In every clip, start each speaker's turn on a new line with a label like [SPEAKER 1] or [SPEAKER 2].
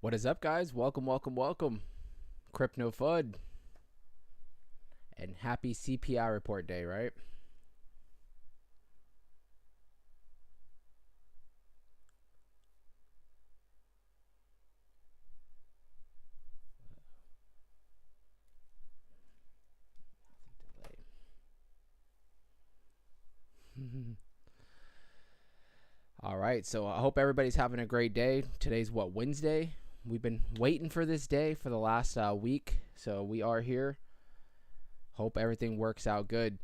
[SPEAKER 1] What is up, guys? Welcome, welcome, welcome. Crypto FUD. And happy CPI report day, right? All right, so I hope everybody's having a great day. Today's what, Wednesday? We've been waiting for this day for the last week, so we are here. Hope everything works out good.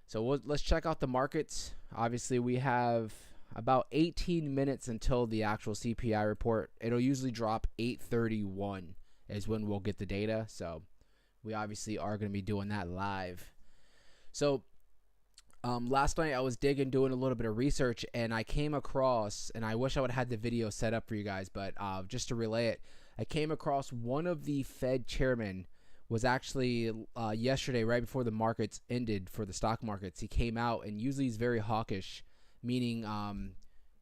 [SPEAKER 1] So let's check out the markets. Obviously, we have about 18 minutes until the actual CPI report. It'll usually drop 8:31 is when we'll get the data. So we obviously are going to be doing that live. So last night I was doing a little bit of research, and I came across, and I wish I would have had the video set up for you guys, but just to relay it, I came across one of the Fed chairmen was actually yesterday, right before the markets ended for the stock markets. He came out, and usually he's very hawkish, meaning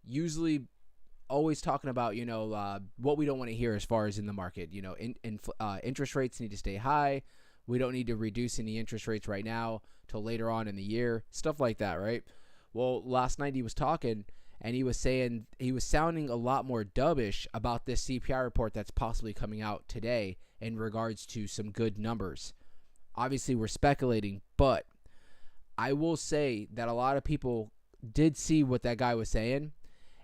[SPEAKER 1] usually always talking about what we don't want to hear as far as in the market. Interest rates need to stay high. We don't need to reduce any interest rates right now till later on in the year, stuff like that, right? Well, last night he was talking, and he was sounding a lot more dovish about this CPI report that's possibly coming out today in regards to some good numbers. Obviously, we're speculating, but I will say that a lot of people did see what that guy was saying,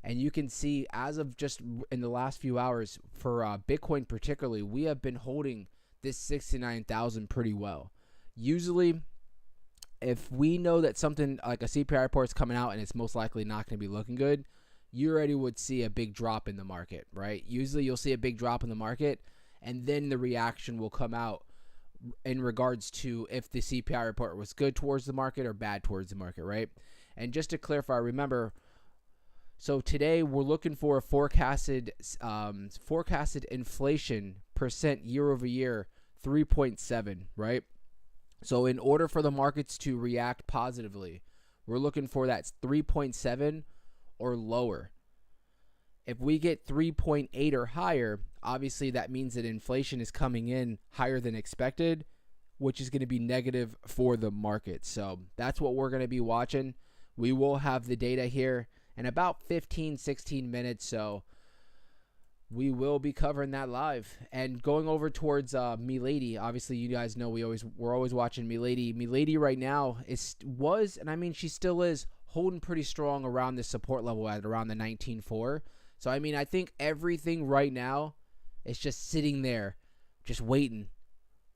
[SPEAKER 1] and you can see as of just in the last few hours for Bitcoin particularly, we have been holding this 69,000 pretty well. Usually, if we know that something like a CPI report is coming out and it's most likely not going to be looking good, you already would see a big drop in the market, right? Usually you'll see a big drop in the market, and then the reaction will come out in regards to if the CPI report was good towards the market or bad towards the market, right? And just to clarify, remember, so today we're looking for a forecasted inflation percent year over year 3.7, right? So in order for the markets to react positively, we're looking for that 3.7 or lower. If we get 3.8 or higher, obviously that means that inflation is coming in higher than expected, which is going to be negative for the market. So that's what we're going to be watching. We will have the data here in about 15, 16 minutes. So we will be covering that live. And going over towards Milady, obviously you guys know we're always watching Milady. Milady right now she still is holding pretty strong around the support level at around the 19.4. So I think everything right now is just sitting there, just waiting.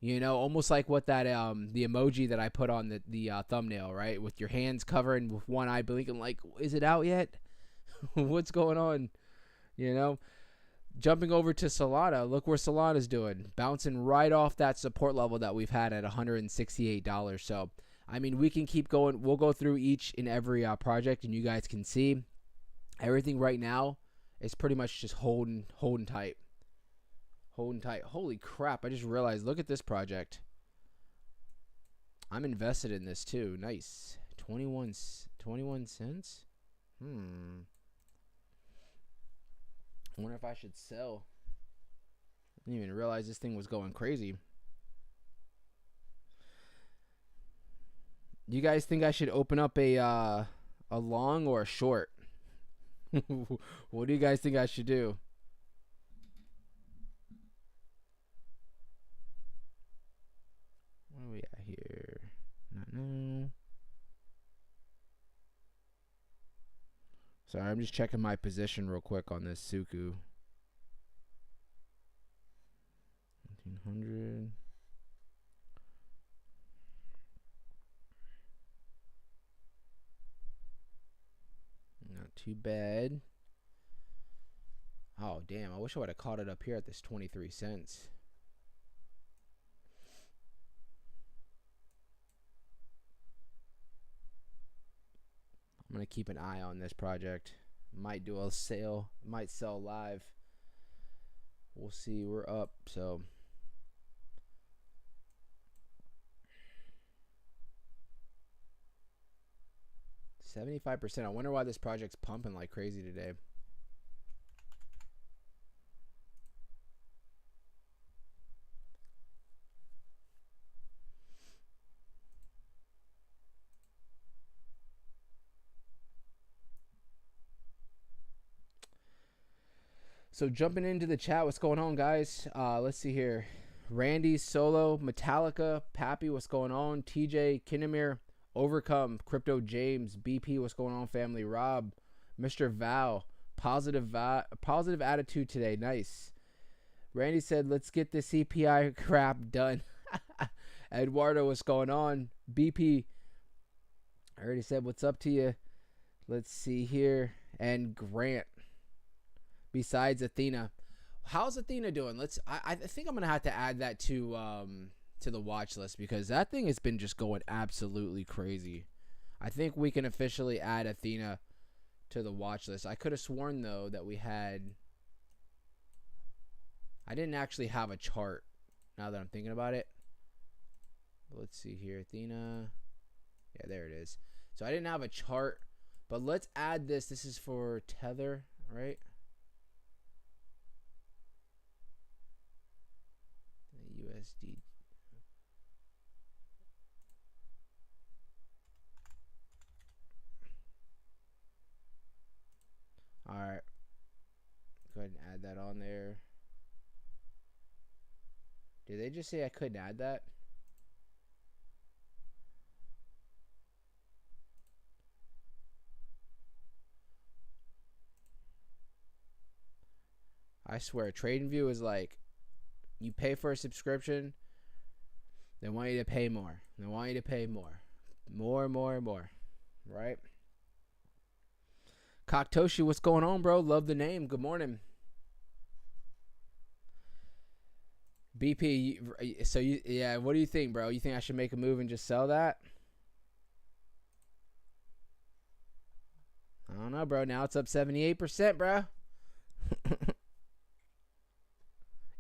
[SPEAKER 1] Almost like what that the emoji that I put on the thumbnail, right? With your hands covering with one eye blinking, like, is it out yet? What's going on? Jumping over to Solana, look where Solana's doing. Bouncing right off that support level that we've had at $168. So, we can keep going. We'll go through each and every project, and you guys can see everything right now is pretty much just holding tight. Holding tight. Holy crap, I just realized, look at this project. I'm invested in this too. Nice. 21 cents? I wonder if I should sell. I didn't even realize this thing was going crazy. Do you guys think I should open up a long or a short? What do you guys think I should do? What are we at here? No. Sorry, I'm just checking my position real quick on this Suku. 1900. Not too bad. Oh, damn. I wish I would have caught it up here at this 23 cents. I'm going to keep an eye on this project. Might do a sale. Might sell live. We'll see. We're up. So 75%. I wonder why this project's pumping like crazy today. So jumping into the chat, what's going on, guys? Let's see here. Randy, Solo, Metallica, Pappy, what's going on? TJ, Kinnemere, Overcome, Crypto James, BP, what's going on, family? Rob, Mr. Val, positive attitude today. Nice. Randy said, let's get the CPI crap done. Eduardo, what's going on? BP, I already said what's up to you. Let's see here. And Grant, besides Athena. How's Athena doing? I think I'm gonna have to add that to the watch list, because that thing has been just going absolutely crazy. I think we can officially add Athena to the watch list. I could have sworn though that we had. I didn't actually have a chart. Now that I'm thinking about it, let's see here, Athena. Yeah, there it is. So I didn't have a chart, but let's add this. This is for Tether, right? USD. All right. Go ahead and add that on there. Did they just say I couldn't add that? I swear, TradingView is like, you pay for a subscription, they want you to pay more. They want you to pay more. More. Right? Koktoshi, what's going on, bro? Love the name. Good morning. BP, so yeah, what do you think, bro? You think I should make a move and just sell that? I don't know, bro. Now it's up 78%, bro.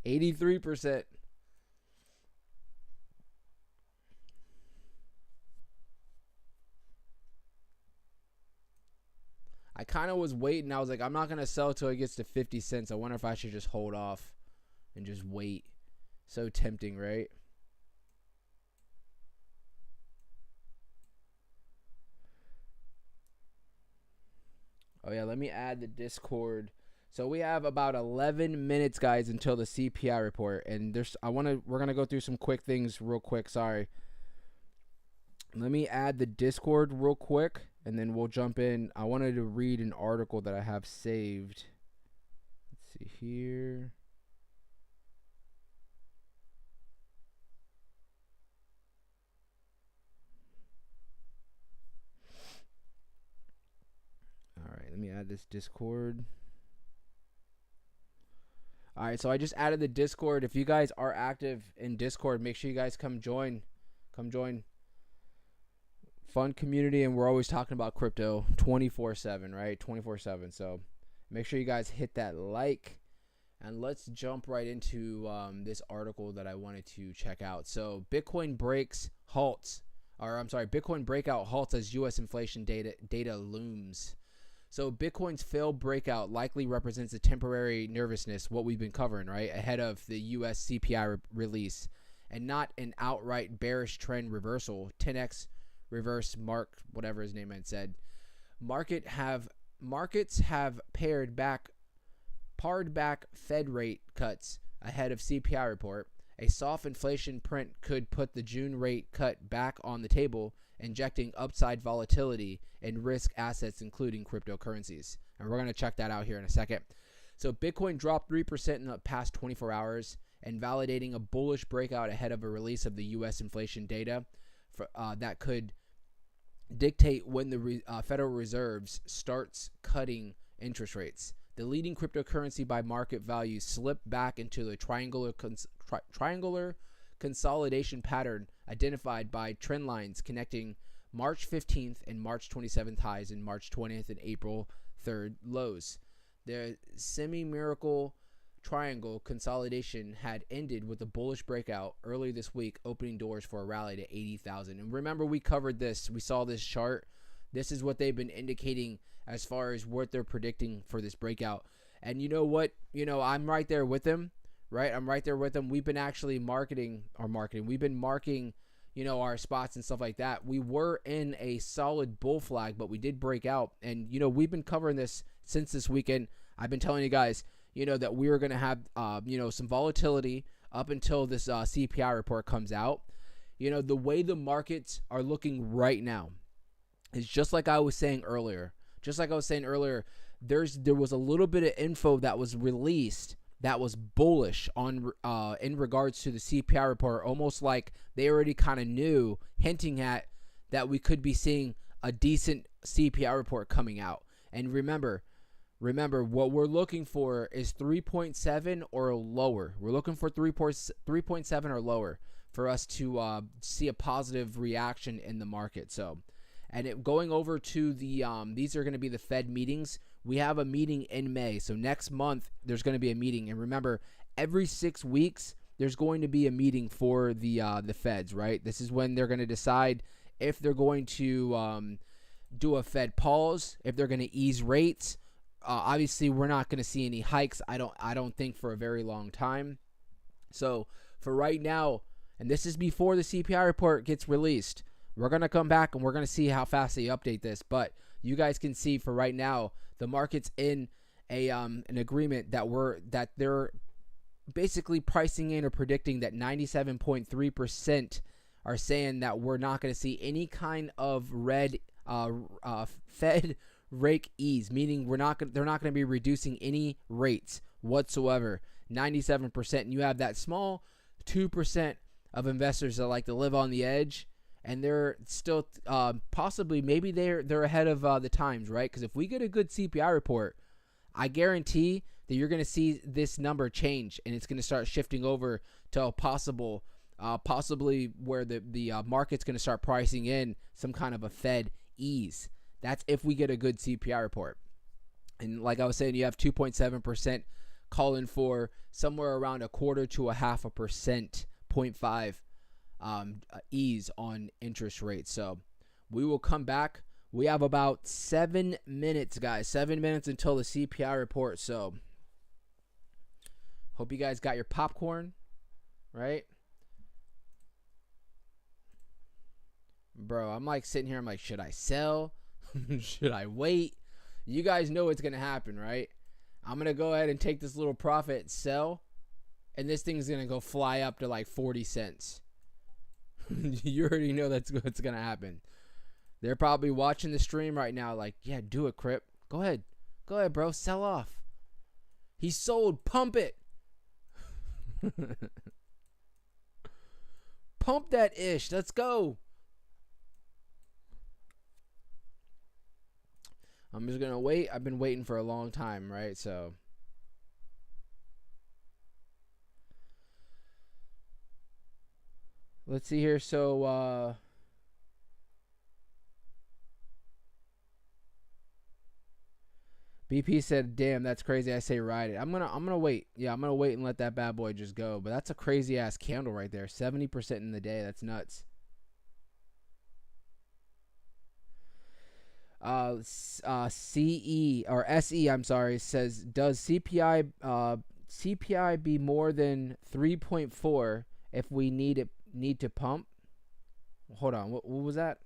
[SPEAKER 1] 83%. I kind of was waiting. I was like, I'm not going to sell till it gets to 50 cents. I wonder if I should just hold off and just wait. So tempting, right? Oh, yeah, let me add the Discord. So we have about 11 minutes, guys, until the CPI report, and we're gonna go through some quick things real quick. Sorry. Let me add the Discord real quick, and then we'll jump in. I wanted to read an article that I have saved. Let's see here. All right, let me add this Discord. All right, so I just added the Discord. If you guys are active in Discord, make sure you guys come join. Come join. Fun community, and we're always talking about crypto 24/7, right? 24/7. So make sure you guys hit that like, and let's jump right into this article that I wanted to check out. So Bitcoin Bitcoin breakout halts as U.S. inflation data looms. So Bitcoin's failed breakout likely represents a temporary nervousness, what we've been covering, right, ahead of the U.S. CPI release, and not an outright bearish trend reversal. 10x reverse Mark, whatever his name had said. Markets have pared back Fed rate cuts ahead of CPI report. A soft inflation print could put the June rate cut back on the table, injecting upside volatility in risk assets, including cryptocurrencies. And we're going to check that out here in a second. So Bitcoin dropped 3% in the past 24 hours, and validating a bullish breakout ahead of a release of the U.S. inflation data that could dictate when the Federal Reserve starts cutting interest rates. The leading cryptocurrency by market value slipped back into the triangular consolidation pattern identified by trend lines connecting March 15th and March 27th highs and March 20th and April 3rd lows. The semi-miracle triangle consolidation had ended with a bullish breakout early this week, opening doors for a rally to 80,000. And remember, we covered this. We saw this chart. This is what they've been indicating as far as what they're predicting for this breakout. And you know what? I'm right there with them, right? I'm right there with them. We've been actually marketing. We've been marking, our spots and stuff like that. We were in a solid bull flag, but we did break out. And, we've been covering this since this weekend. I've been telling you guys, that we were going to have, some volatility up until this CPI report comes out. The way the markets are looking right now is just like I was saying earlier. There was a little bit of info that was released that was bullish on in regards to the CPI report, almost like they already kind of knew, hinting at that we could be seeing a decent CPI report coming out. And remember, what we're looking for is 3.7 or lower. We're looking for 3.7 or lower for us to see a positive reaction in the market. So, and going over to the these are going to be the Fed meetings. We have a meeting in May. So next month there's going to be a meeting. And remember, every 6 weeks there's going to be a meeting for the Feds, right? This is when they're going to decide if they're going to do a Fed pause, if they're going to ease rates. Obviously, we're not going to see any hikes. I don't think for a very long time. So for right now, and this is before the CPI report gets released, we're going to come back and we're going to see how fast they update this. But you guys can see for right now, the market's in an agreement that they're basically pricing in or predicting that 97.3% are saying that we're not going to see any kind of Fed rate ease, meaning they're not going to be reducing any rates whatsoever. 97%, and you have that small 2% of investors that like to live on the edge, and they're still possibly maybe they're ahead of the times, right? Because if we get a good CPI report, I guarantee that you're going to see this number change, and it's going to start shifting over to a possibly where the market's going to start pricing in some kind of a Fed ease. That's if we get a good CPI report. And like I was saying, you have 2.7% calling for somewhere around 0.25% to 0.5%, 0.5 ease on interest rates. So we will come back. We have about 7 minutes, guys. 7 minutes until the CPI report. So hope you guys got your popcorn, right? Bro, I'm like sitting here. I'm like, should I sell? Should I wait? You guys know what's going to happen, right? I'm going to go ahead and take this little profit, sell, and this thing's going to go fly up to like 40 cents. You already know that's what's going to happen. They're probably watching the stream right now like, yeah, do it, Crip. Go ahead. Go ahead, bro. Sell off. He sold. Pump it. Pump that ish. Let's go. I'm just going to wait. I've been waiting for a long time, right? So let's see here. So BP said, "Damn, that's crazy." I say ride it. I'm going to wait. Yeah, I'm going to wait and let that bad boy just go. But that's a crazy ass candle right there. 70% in the day. That's nuts. CE or SE, I'm sorry, says, does CPI be more than 3.4 if we need to pump? Hold on, what was that?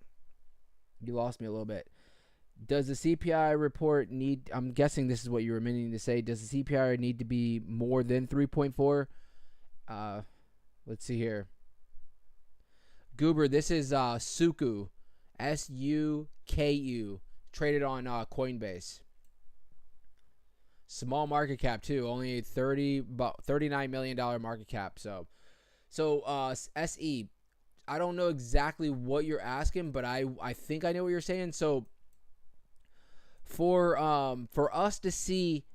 [SPEAKER 1] You lost me a little bit. Does the CPI report need? I'm guessing this is what you were meaning to say. Does the CPI need to be more than 3.4? Let's see here. Goober, this is Suku. SUKU, traded on Coinbase. Small market cap too, only about $39 million market cap. So SE, I don't know exactly what you're asking, but I think I know what you're saying. So for us to see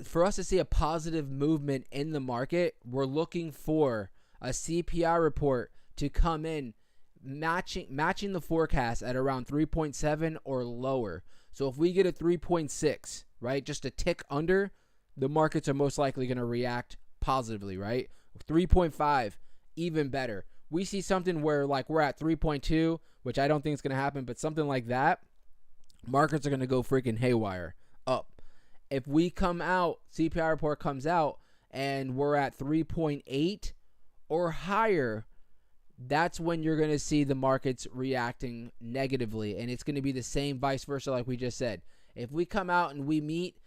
[SPEAKER 1] for us to see a positive movement in the market, we're looking for a CPI report to come in matching the forecast at around 3.7 or lower. So if we get a 3.6, right, just a tick under, the markets are most likely going to react positively, right? 3.5, even better. We see something where like we're at 3.2, which I don't think is going to happen, but something like that, markets are going to go freaking haywire up. If we come out, CPI report comes out, and we're at 3.8 or higher, that's when you're going to see the markets reacting negatively. And it's going to be the same vice versa like we just said. If we come out and we meet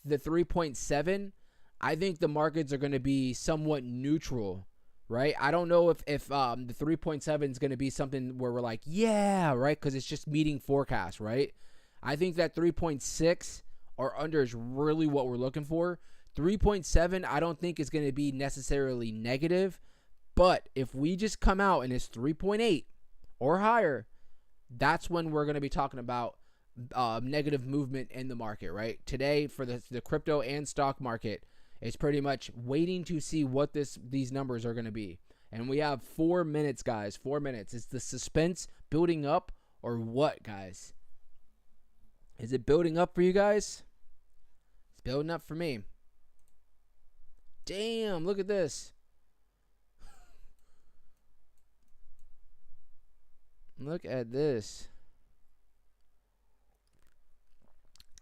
[SPEAKER 1] the 3.7, I think the markets are going to be somewhat neutral, right? I don't know if the 3.7 is going to be something where we're like, yeah, right, because it's just meeting forecast, right? I think that 3.6 or under is really what we're looking for. 3.7, I don't think is going to be necessarily negative, but if we just come out and it's 3.8 or higher, that's when we're going to be talking about negative movement in the market, right? Today, for the crypto and stock market, it's pretty much waiting to see what these numbers are going to be. And we have 4 minutes, guys. 4 minutes. Is the suspense building up or what, guys? Is it building up for you guys? It's building up for me. Damn, look at this. Look at this.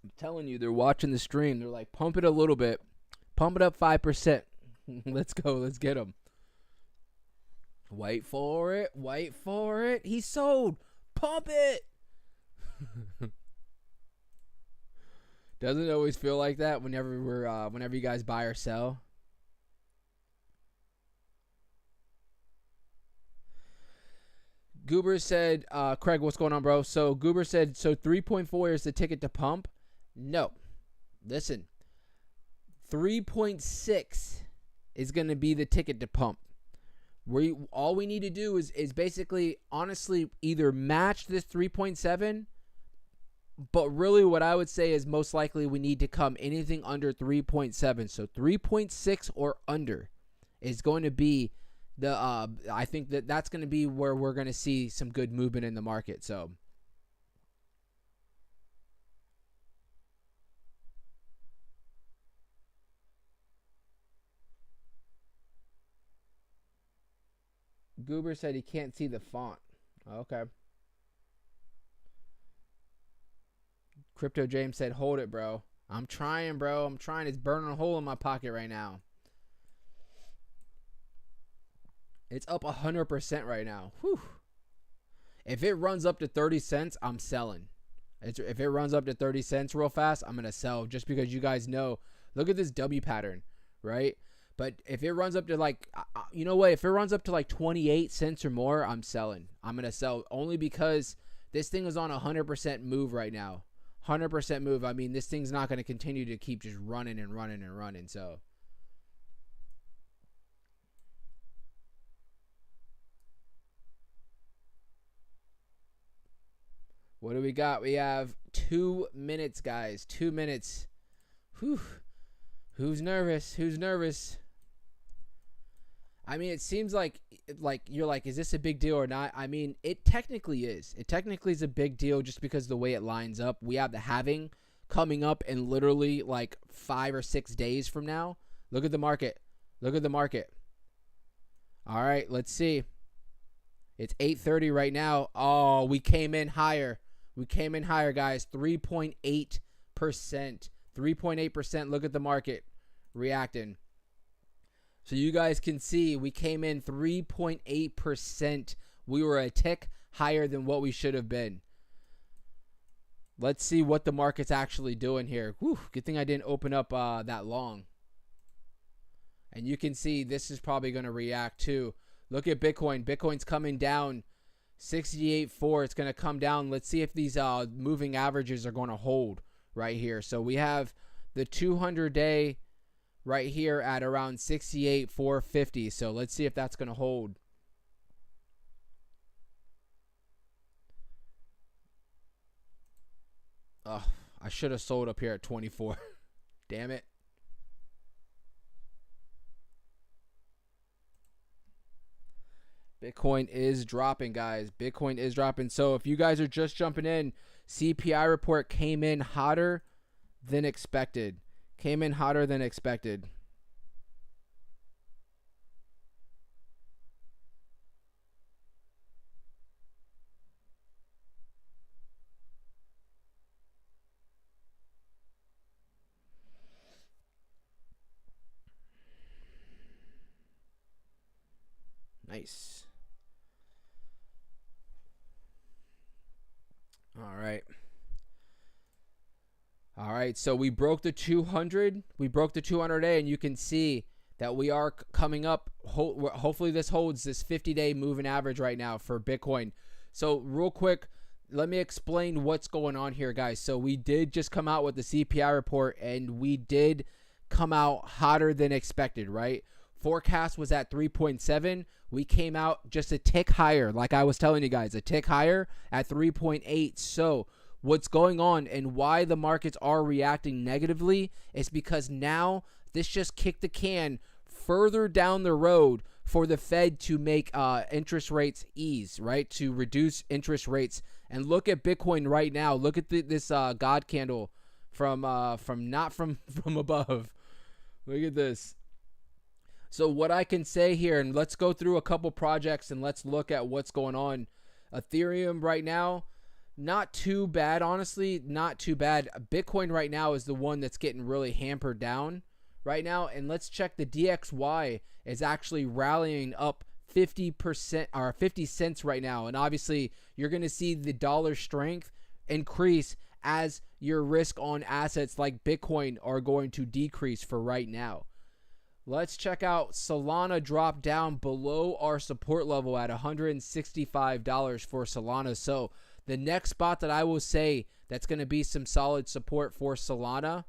[SPEAKER 1] I'm telling you, they're watching the stream. They're like, pump it a little bit. Pump it up 5%. Let's go. Let's get them. Wait for it. Wait for it. He sold. Pump it. Doesn't it always feel like that whenever you guys buy or sell? Goober said, Craig, what's going on, bro? So Goober said, so 3.4 is the ticket to pump? No. Listen, 3.6 is going to be the ticket to pump. All we need to do is basically, honestly, either match this 3.7, but really what I would say is most likely we need to come anything under 3.7. So 3.6 or under is going to be I think that's going to be where we're going to see some good movement in the market. So Goober said he can't see the font. Okay. Crypto James said, hold it, bro. I'm trying, bro. I'm trying. It's burning a hole in my pocket right now. It's up 100% right now. Whew. If it runs up to 30 cents, I'm selling. If it runs up to 30 cents real fast, I'm going to sell just because you guys know. Look at this W pattern, right? But if it runs up to like, you know what? If it runs up to like 28 cents or more, I'm selling. I'm going to sell only because this thing is on a 100% move right now. 100% move. I mean, this thing's not going to continue to keep just running and running and running. So what do we got? We have 2 minutes, guys. 2 minutes. Whew. Who's nervous? Who's nervous? I mean, it seems like you're like, is this a big deal or not? I mean, it technically is. It technically is a big deal just because of the way it lines up. We have the halving coming up in literally like 5 or 6 days from now. Look at the market. Look at the market. All right, let's see. It's 8:30 right now. Oh, we came in higher. We came in higher, guys. 3.8%. 3.8%. Look at the market reacting. So you guys can see we came in 3.8%. We were a tick higher than what we should have been. Let's see what the market's actually doing here. Whew, good thing I didn't open up that long. And you can see this is probably going to react too. Look at Bitcoin. Bitcoin's coming down 68.4. It's going to come down. Let's see if these moving averages are going to hold right here. So we have the 200-day right here at around 68,450. So let's see if that's going to hold. Oh, I should have sold up here at 24. Damn it. Bitcoin is dropping, guys. Bitcoin is dropping. So if you guys are just jumping in, CPI report came in hotter than expected. Came in hotter than expected. Nice. All right. All right, so we broke the 200. We broke the 200-day, and you can see that we are coming up. Hopefully, this holds this 50-day moving average right now for Bitcoin. So, real quick, let me explain what's going on here, guys. So, we did just come out with the CPI report, and we did come out hotter than expected, right? Forecast was at 3.7. We came out just a tick higher, like I was telling you guys, a tick higher at 3.8. So, what's going on and why the markets are reacting negatively is because now this just kicked the can further down the road for the Fed to make interest rates ease, right? To reduce interest rates. And look at Bitcoin right now. Look at this God candle from not from above. Look at this. So what I can say here, and let's go through a couple projects and let's look at what's going on. Ethereum right now, not too bad, honestly, not too bad. Bitcoin right now is the one that's getting really hampered down right now. And let's check the DXY is actually rallying up 50% or 50 cents right now. And obviously, you're going to see the dollar strength increase as your risk on assets like Bitcoin are going to decrease for right now. Let's check out Solana drop down below our support level at $165 for Solana. So the next spot that I will say that's going to be some solid support for Solana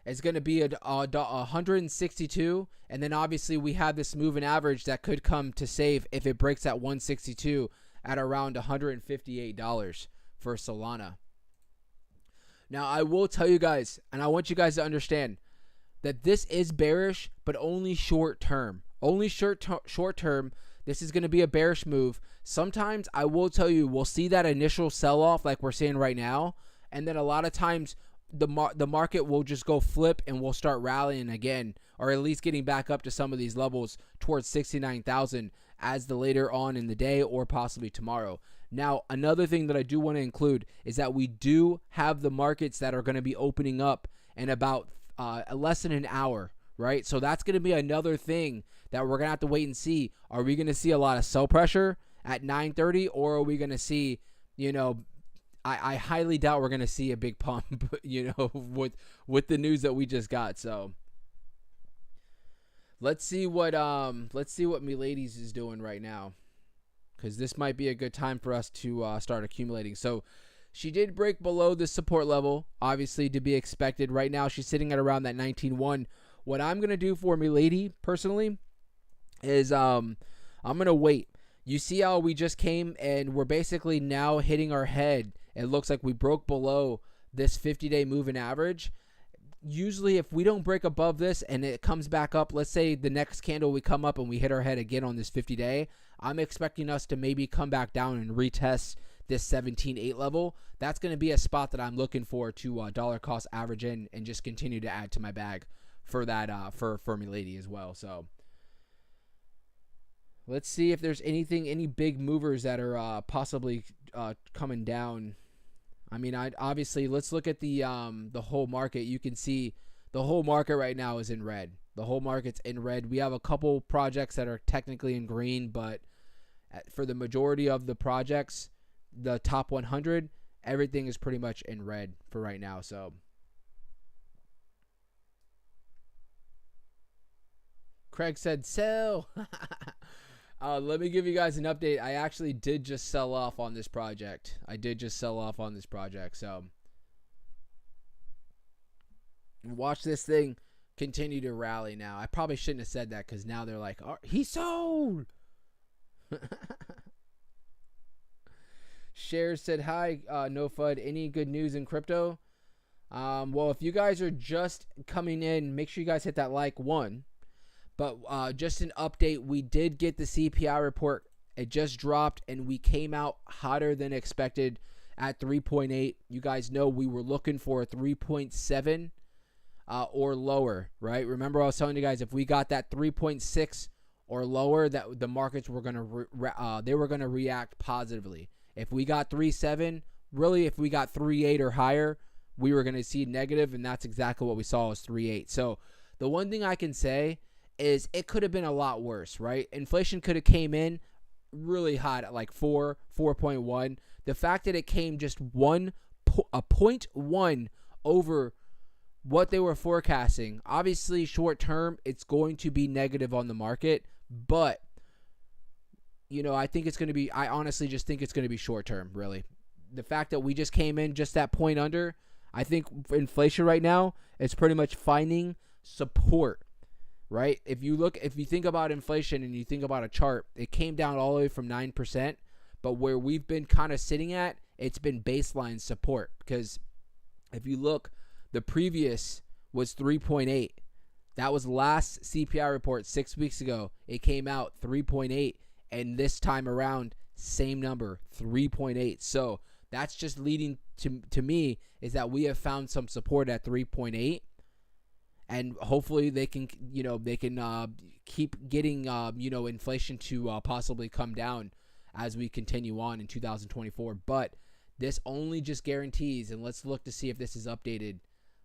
[SPEAKER 1] is going to be a 162. And then obviously we have this moving average that could come to save if it breaks at 162 at around $158 for Solana. Now, I will tell you guys, and I want you guys to understand that this is bearish, but only short term. Only short term. This is going to be a bearish move. Sometimes I will tell you, we'll see that initial sell-off like we're seeing right now, and then a lot of times the market will just go flip and we'll start rallying again, or at least getting back up to some of these levels towards 69,000 as the later on in the day or possibly tomorrow. Now, another thing that I do want to include is that we do have the markets that are going to be opening up in about less than an hour, right? So that's going to be another thing that we're going to have to wait and see. Are we going to see a lot of sell pressure at 9:30, or are we going to see, I highly doubt we're going to see a big pump, with the news that we just got. So let's see what Milady's is doing right now, because this might be a good time for us to start accumulating. So she did break below the support level, obviously to be expected. Right now she's sitting at around that 19.1. What I'm going to do for Milady personally is I'm going to wait. You see how we just came and we're basically now hitting our head. It looks like we broke below this 50-day moving average. Usually if we don't break above this and it comes back up, let's say the next candle we come up and we hit our head again on this 50-day, I'm expecting us to maybe come back down and retest this 17.8 level. That's going to be a spot that I'm looking for to dollar cost average in and just continue to add to my bag for that for Milady as well. So let's see if there's any big movers that are possibly coming down. I mean, obviously, let's look at the whole market. You can see the whole market right now is in red. The whole market's in red. We have a couple projects that are technically in green, but for the majority of the projects, the top 100, everything is pretty much in red for right now. So Craig said sell. Let me give you guys an update. I actually did just sell off on this project. So watch this thing continue to rally now. I probably shouldn't have said that because now they're like, oh, he sold. Shares said, hi, no FUD. Any good news in crypto? Well, if you guys are just coming in, make sure you guys hit that like one. But just an update, we did get the CPI report. It just dropped, and we came out hotter than expected at 3.8. You guys know we were looking for a 3.7 or lower, right? Remember I was telling you guys if we got that 3.6 or lower, that the markets were going to react positively. If we got 3.7, really if we got 3.8 or higher, we were going to see negative, and that's exactly what we saw was 3.8. So the one thing I can say is it could have been a lot worse, right? Inflation could have came in really hot at like 4.1. The fact that it came just 1 a 0.1 over what they were forecasting. Obviously, short term, it's going to be negative on the market, but I think it's going to be. I honestly just think it's going to be short term. Really, the fact that we just came in just that point under, I think inflation right now is pretty much finding support. Right? If you think about inflation and you think about a chart, it came down all the way from 9%, but where we've been kind of sitting at, it's been baseline support. Because if you look, the previous was 3.8. That was last CPI report 6 weeks ago. It came out 3.8, and this time around, same number, 3.8. So that's just leading to me is that we have found some support at 3.8. And hopefully they can keep getting inflation to possibly come down as we continue on in 2024. But this only just guarantees, and let's look to see if this is updated.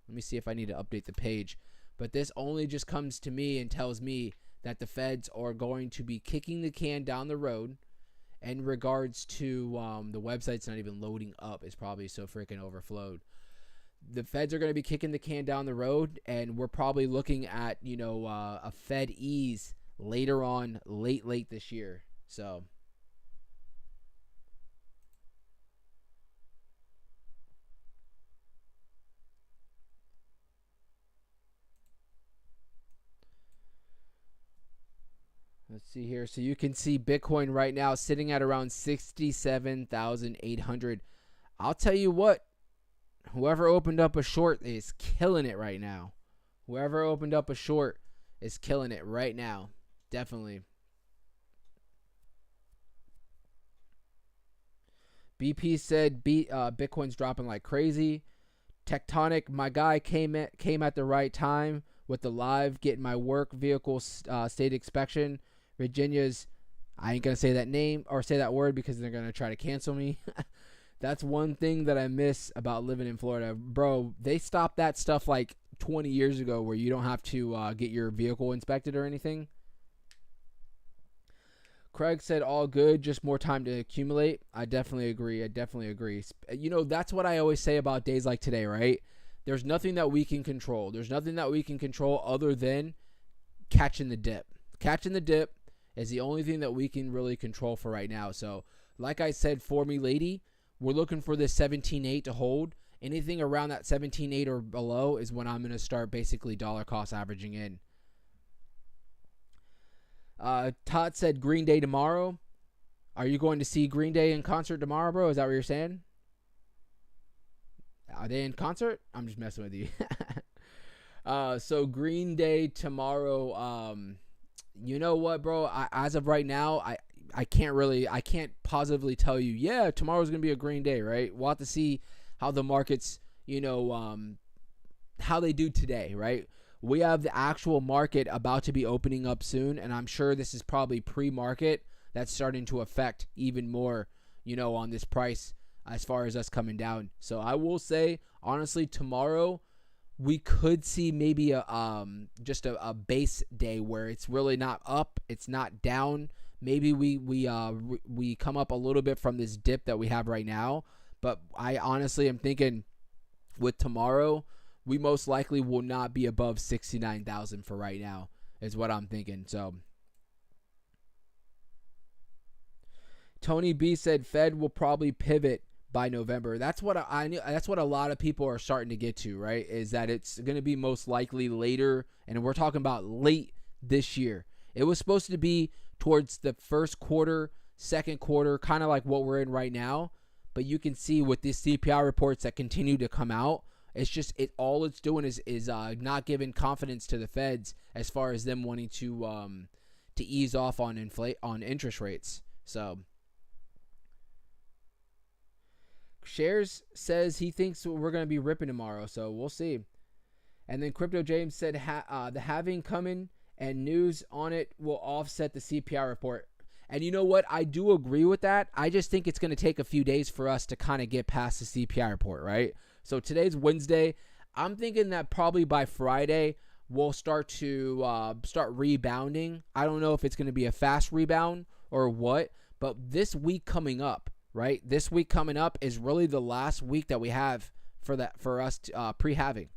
[SPEAKER 1] Let me see if I need to update the page. But this only just comes to me and tells me that the Feds are going to be kicking the can down the road. In regards to the website's not even loading up. It's probably so freaking overflowed. The Feds are going to be kicking the can down the road, and we're probably looking at, a Fed ease later on, late this year. So let's see here. So you can see Bitcoin right now sitting at around 67,800. I'll tell you what. Whoever opened up a short is killing it right now. Whoever opened up a short is killing it right now. Definitely. BP said Bitcoin's dropping like crazy. Tectonic, my guy came at the right time with the live getting my work vehicle state inspection. Virginia's, I ain't going to say that name or say that word because they're going to try to cancel me. That's one thing that I miss about living in Florida. Bro, they stopped that stuff like 20 years ago where you don't have to get your vehicle inspected or anything. Craig said all good, just more time to accumulate. I definitely agree. That's what I always say about days like today, right? There's nothing that we can control. There's nothing that we can control other than catching the dip. Catching the dip is the only thing that we can really control for right now. So, like I said, for Milady, we're looking for this 17.8 to hold. Anything around that 17.8 or below is when I'm going to start basically dollar cost averaging in. Todd said Green Day tomorrow. Are you going to see Green Day in concert tomorrow, bro? Is that what you're saying? Are they in concert? I'm just messing with you. So Green Day tomorrow. You know what, bro? As of right now, I can't positively tell you, yeah, tomorrow's going to be a Green Day, right? We'll have to see how the markets, how they do today, right? We have the actual market about to be opening up soon, and I'm sure this is probably pre-market that's starting to affect even more, on this price as far as us coming down. So I will say, honestly, tomorrow we could see maybe just a base day where it's really not up, it's not down. Maybe we come up a little bit from this dip that we have right now, but I honestly am thinking with tomorrow, we most likely will not be above 69,000 for right now, is what I'm thinking. So Tony B said Fed will probably pivot by November. That's what I knew. That's what a lot of people are starting to get to, right? Is that it's going to be most likely later, and we're talking about late this year. It was supposed to be towards the first quarter, second quarter, kind of like what we're in right now. But you can see with these CPI reports that continue to come out, it's just all it's doing is not giving confidence to the Feds as far as them wanting to ease off on interest rates. So Shares says he thinks we're going to be ripping tomorrow, so we'll see. And then Crypto James said the halving coming and news on it will offset the CPI report. And you know what? I do agree with that. I just think it's going to take a few days for us to kind of get past the CPI report, right? So today's Wednesday. I'm thinking that probably by Friday we'll start to start rebounding. I don't know if it's going to be a fast rebound or what, but this week coming up, right? This week coming up is really the last week that we have for us pre-halving.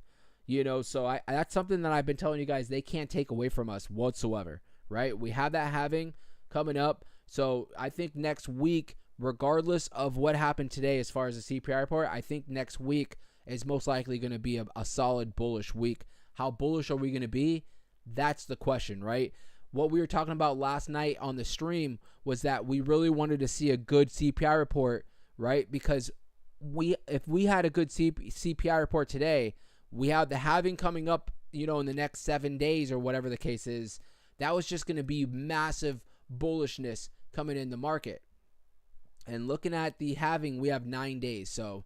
[SPEAKER 1] So that's something that I've been telling you guys they can't take away from us whatsoever, right? We have that halving coming up. So I think next week, regardless of what happened today as far as the CPI report, I think next week is most likely going to be a solid bullish week. How bullish are we going to be? That's the question, right? What we were talking about last night on the stream was that we really wanted to see a good CPI report, right? Because if we had a good CPI report today, we have the halving coming up, in the next 7 days or whatever the case is. That was just going to be massive bullishness coming in the market. And looking at the halving, we have 9 days. So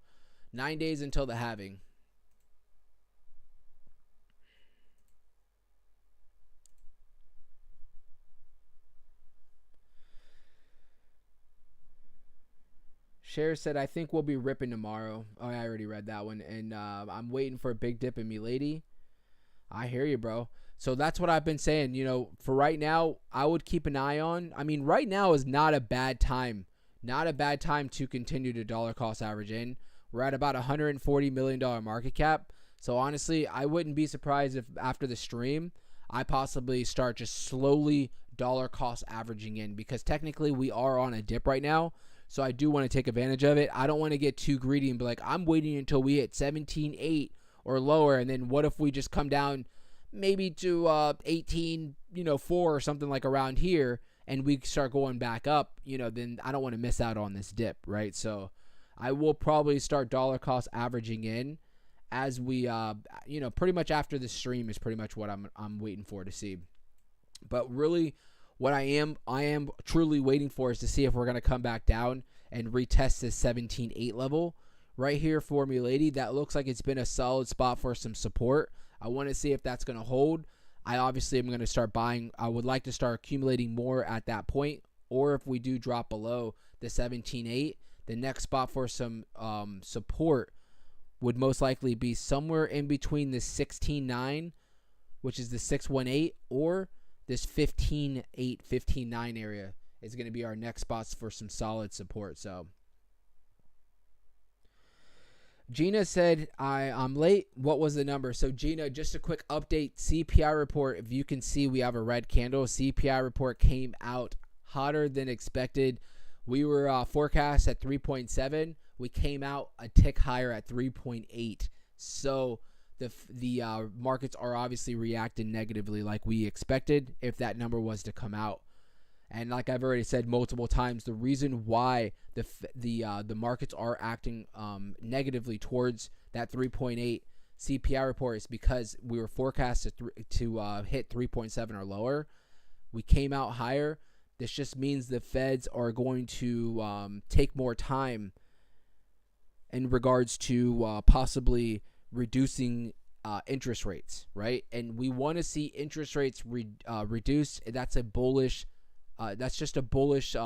[SPEAKER 1] 9 days until the halving. Cher said, I think we'll be ripping tomorrow. Oh, I already read that one. And I'm waiting for a big dip in Milady. I hear you, bro. So that's what I've been saying. For right now, I would keep an eye on. I mean, right now is not a bad time. Not a bad time to continue to dollar cost average in. We're at about $140 million market cap. So honestly, I wouldn't be surprised if after the stream, I possibly start just slowly dollar cost averaging in, because technically we are on a dip right now. So I do want to take advantage of it. I don't want to get too greedy and be like, I'm waiting until we hit 17.8 or lower. And then what if we just come down maybe to 18, 4 or something like around here, and we start going back up, then I don't want to miss out on this dip, right? So I will probably start dollar cost averaging in as we, pretty much after the stream is pretty much what I'm waiting for to see. But really, what I am truly waiting for is to see if we're going to come back down and retest this 17.8 level right here for Milady. That looks like it's been a solid spot for some support. I want to see if that's going to hold. I obviously am going to start buying. I would like to start accumulating more at that point. Or if we do drop below the 17.8, the next spot for some support would most likely be somewhere in between the 16.9, which is the 618, or this 15.8, 15.9 area is going to be our next spots for some solid support. So Gina said, I'm late. What was the number? So Gina, just a quick update. CPI report. If you can see, we have a red candle. CPI report came out hotter than expected. We were forecast at 3.7. We came out a tick higher at 3.8. So the markets are obviously reacting negatively like we expected if that number was to come out. And like I've already said multiple times, the reason why the markets are acting negatively towards that 3.8 CPI report is because we were forecast to hit 3.7 or lower. We came out higher. This just means the Feds are going to take more time in regards to possibly reducing interest rates, right? And we want to see interest rates reduced. That's a bullish. That's just a bullish,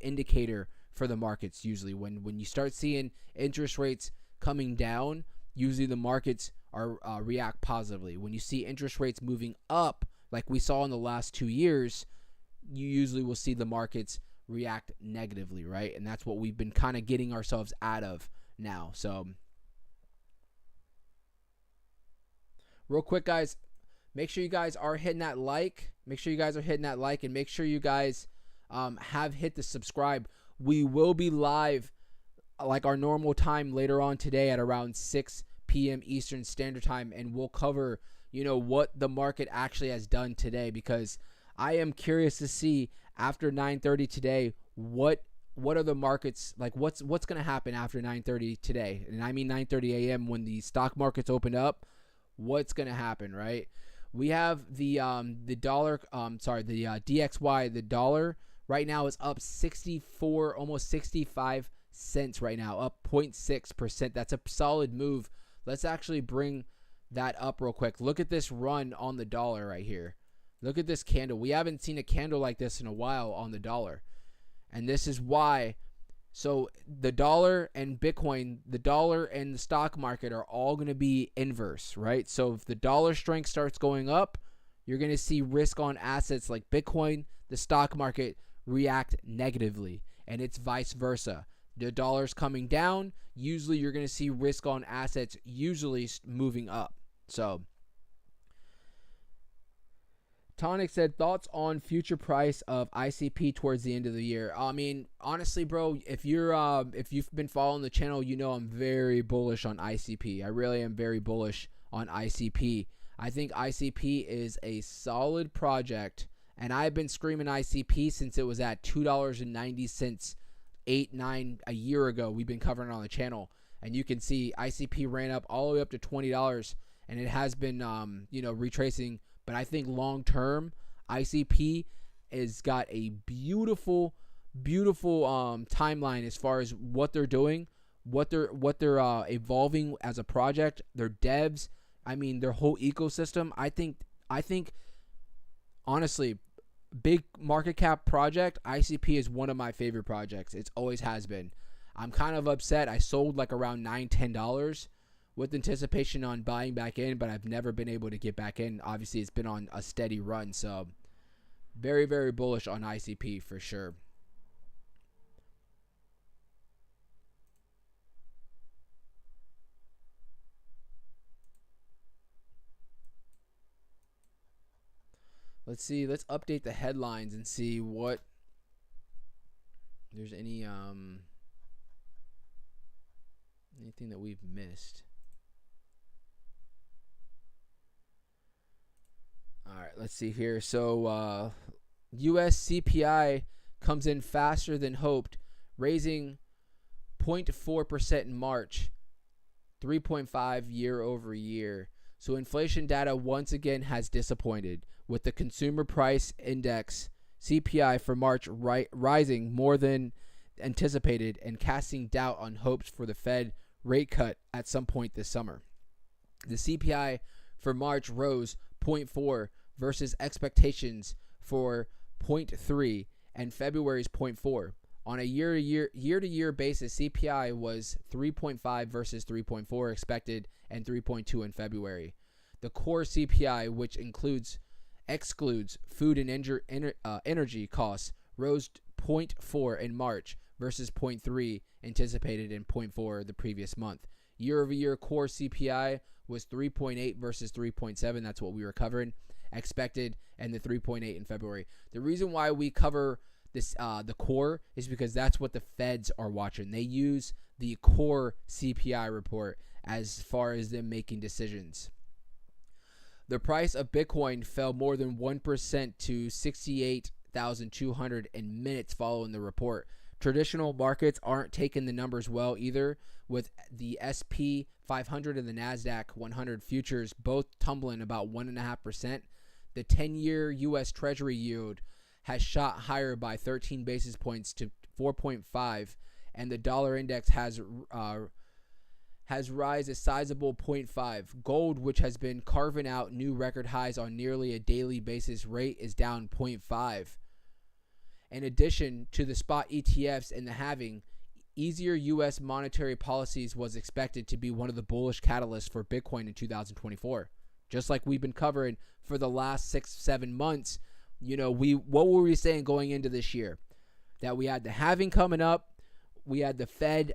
[SPEAKER 1] indicator for the markets. Usually, when you start seeing interest rates coming down, usually the markets are react positively. When you see interest rates moving up, like we saw in the last 2 years, you usually will see the markets react negatively, right? And that's what we've been kind of getting ourselves out of now. So, real quick, guys, make sure you guys are hitting that like. Make sure you guys are hitting that like, and make sure you guys have hit the subscribe. We will be live like our normal time later on today at around 6 p.m. Eastern Standard Time, and we'll cover, what the market actually has done today, because I am curious to see after 9:30 today what are the markets like. What's going to happen after 9:30 today, and I mean 9:30 a.m. when the stock markets open up. What's going to happen, right? We have the dollar. The DXY. The dollar right now is up 64, almost 65 cents right now, up 0.6%. That's a solid move. Let's actually bring that up real quick. Look at this run on the dollar right here. Look at this candle. We haven't seen a candle like this in a while on the dollar, and this is why. So the dollar and Bitcoin, the dollar and the stock market are all going to be inverse, right? So if the dollar strength starts going up, you're going to see risk on assets like Bitcoin, the stock market react negatively. and it's vice versa. The dollar's coming down. Usually you're going to see risk on assets usually moving up. So Tonic said, thoughts on future price of ICP towards the end of the year. I mean, honestly, bro, if you've been following the channel, you know I'm very bullish on ICP. I really am very bullish on ICP. I think ICP is a solid project, and I've been screaming ICP since it was at $2.90 8-9 a year ago. We've been covering it on the channel, and you can see ICP ran up all the way up to $20, and it has been retracing. But I think long term, ICP has got a beautiful timeline as far as what they're doing, what they're evolving as a project, their devs. I mean, their whole ecosystem. I think honestly, big market cap project, ICP is one of my favorite projects. It always has been. I'm kind of upset. I sold like around $9-10 with anticipation on buying back in, but I've never been able to get back in. Obviously, it's been on a steady run, so very, very bullish on ICP for sure. Let's see. Let's update the headlines and see what there's anything that we've missed. All right, let's see here. So, U.S. CPI comes in faster than hoped, raising 0.4% in March, 3.5% year over year. So inflation data once again has disappointed, with the consumer price index CPI for March rising more than anticipated and casting doubt on hopes for the Fed rate cut at some point this summer. The CPI for March rose 0.4 versus expectations for 0.3 and February's 0.4. On a year-to-year basis, CPI was 3.5 versus 3.4 expected and 3.2 in February. The core CPI, which excludes food and energy costs, rose 0.4 in March versus 0.3 anticipated and 0.4 the previous month. Year-over-year core CPI was 3.8 versus 3.7. That's what we were covering, expected, and the 3.8 in February. The reason why we cover this the core is because that's what the Feds are watching. They use the core CPI report as far as them making decisions. The price of Bitcoin fell more than 1% to 68,200 in minutes following the report. Traditional markets aren't taking the numbers well either, with the SP 500 and the NASDAQ 100 futures both tumbling about 1.5%. The 10-year U.S. Treasury yield has shot higher by 13 basis points to 4.5, and the dollar index has rise a sizable 0.5. Gold, which has been carving out new record highs on nearly a daily basis rate, is down 0.5. In addition to the spot ETFs and the halving, easier U.S. monetary policies was expected to be one of the bullish catalysts for Bitcoin in 2024. Just like we've been covering for the last 6-7 months, what were we saying going into this year? That we had the halving coming up. We had the Fed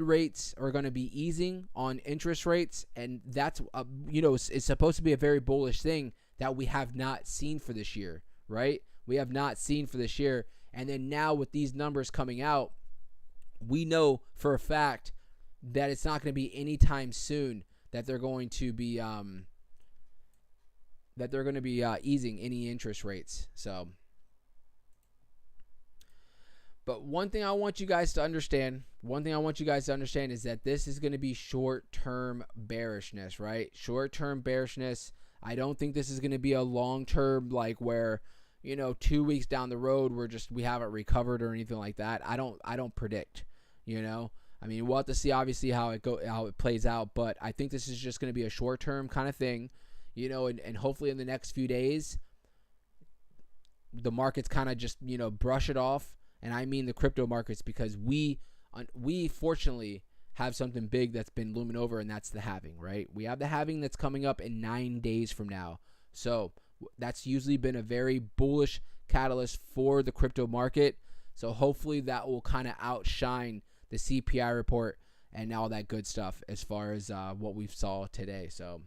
[SPEAKER 1] rates are going to be easing on interest rates, and that's it's supposed to be a very bullish thing that we have not seen for this year, right? We have not seen for this year, and then now with these numbers coming out, we know for a fact that it's not going to be anytime soon that they're going to be easing any interest rates. So. But one thing I want you guys to understand is that this is going to be short-term bearishness, right? Short-term bearishness. I don't think this is going to be a long-term, like where, 2 weeks down the road we haven't recovered or anything like that. I don't predict, I mean, we'll have to see obviously how it plays out, but I think this is just going to be a short-term kind of thing, and hopefully in the next few days, the markets kind of just, brush it off. And I mean the crypto markets, because we fortunately have something big that's been looming over, and that's the halving, right? We have the halving that's coming up in 9 days from now. So that's usually been a very bullish catalyst for the crypto market. So hopefully that will kind of outshine the CPI report and all that good stuff as far as what we saw today. So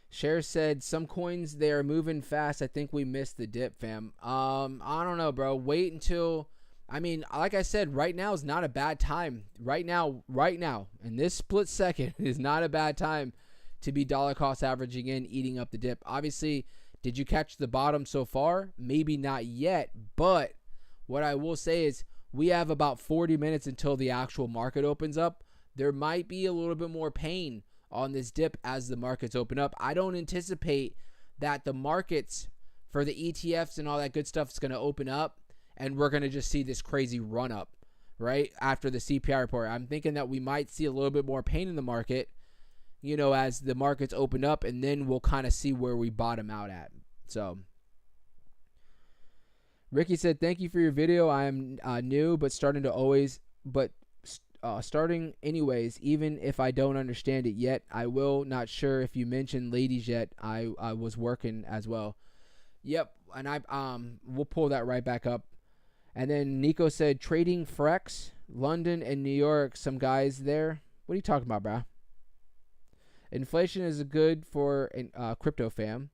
[SPEAKER 1] Share said some coins they are moving fast. I think we missed the dip, fam. I don't know, bro. Wait until, I mean, like I said, right now is not a bad time. Right now, in this split second is not a bad time to be dollar cost averaging in, eating up the dip. Obviously, did you catch the bottom so far? Maybe not yet, but what I will say is we have about 40 minutes until the actual market opens up. There might be a little bit more pain on this dip as the markets open up. I don't anticipate that the markets for the ETFs and all that good stuff is going to open up and we're going to just see this crazy run up right after the CPI report. I'm thinking that we might see a little bit more pain in the market, you know, as the markets open up, and then we'll kind of see where we bottom out at. So Ricky said, thank you for your video. I am new, but starting anyways, even if I don't understand it yet. I will. Not sure if you mentioned ladies yet. I was working as well. Yep, and we'll pull that right back up. And then Nico said, trading Frex, London and New York, some guys there. What are you talking about, bro? Inflation is good for crypto fam.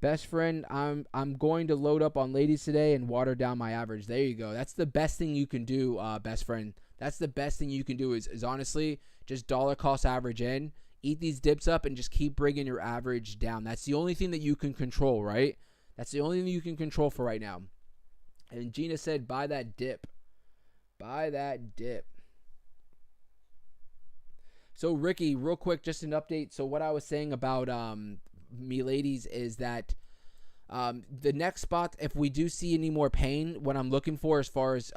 [SPEAKER 1] Best friend, I'm going to load up on ladies today and water down my average. There you go. That's the best thing you can do, best friend. That's the best thing you can do is honestly just dollar cost average in, eat these dips up, and just keep bringing your average down. That's the only thing that you can control, right? That's the only thing you can control for right now. And Gina said, buy that dip. Buy that dip. So Ricky, real quick, just an update. So what I was saying about Milady's is that the next spot, if we do see any more pain, what I'm looking for as far as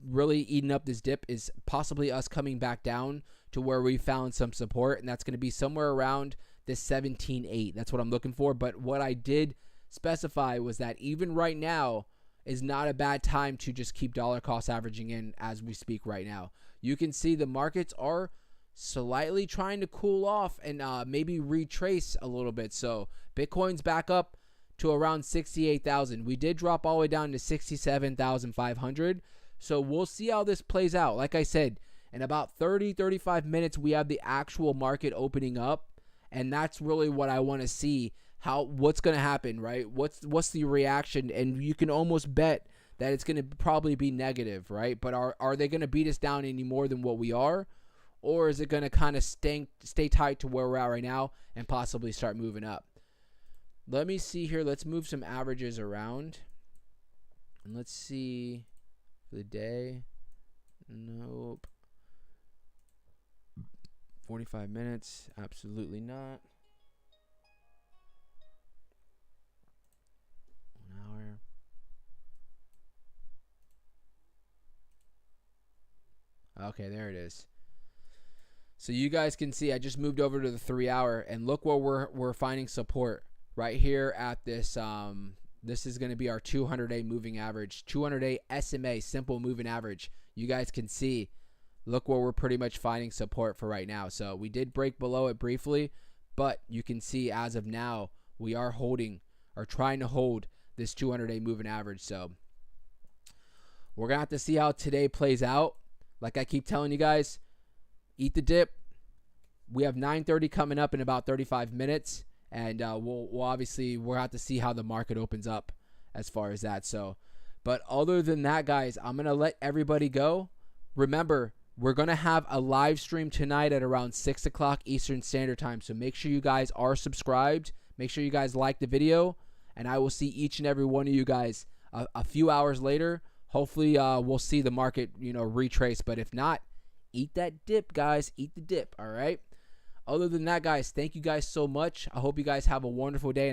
[SPEAKER 1] really eating up this dip is possibly us coming back down to where we found some support, and that's going to be somewhere around this 17.8. That's what I'm looking for. But what I did specify was that even right now is not a bad time to just keep dollar cost averaging in as we speak right now. You can see the markets are slightly trying to cool off and maybe retrace a little bit. So Bitcoin's back up to around 68,000. We did drop all the way down to 67,500. So we'll see how this plays out. Like I said, in about 35 minutes, we have the actual market opening up. And that's really what I want to see, what's going to happen, right? What's the reaction? And you can almost bet that it's going to probably be negative, right? But are they going to beat us down any more than what we are? Or is it going to kind of stay tight to where we're at right now and possibly start moving up? Let me see here. Let's move some averages around. And let's see for the day. Nope. 45 minutes. Absolutely not. 1 hour. Okay, there it is. So you guys can see I just moved over to the 3 hour, and look where we're finding support right here at this. This is going to be our 200-day moving average, 200-day SMA simple moving average. You guys can see, look where we're pretty much finding support for right now. So we did break below it briefly, but you can see as of now we are holding or trying to hold this 200-day moving average. So we're going to have to see how today plays out. Like I keep telling you guys, eat the dip. We have 9:30 coming up in about 35 minutes, and we'll have to see how the market opens up as far as that. So, but other than that, guys, I'm gonna let everybody go. Remember, we're gonna have a live stream tonight at around 6 o'clock Eastern Standard Time. So make sure you guys are subscribed. Make sure you guys like the video, and I will see each and every one of you guys a few hours later. Hopefully, we'll see the market, retrace. But if not, eat that dip, guys. Eat the dip, all right? Other than that, guys, thank you guys so much. I hope you guys have a wonderful day.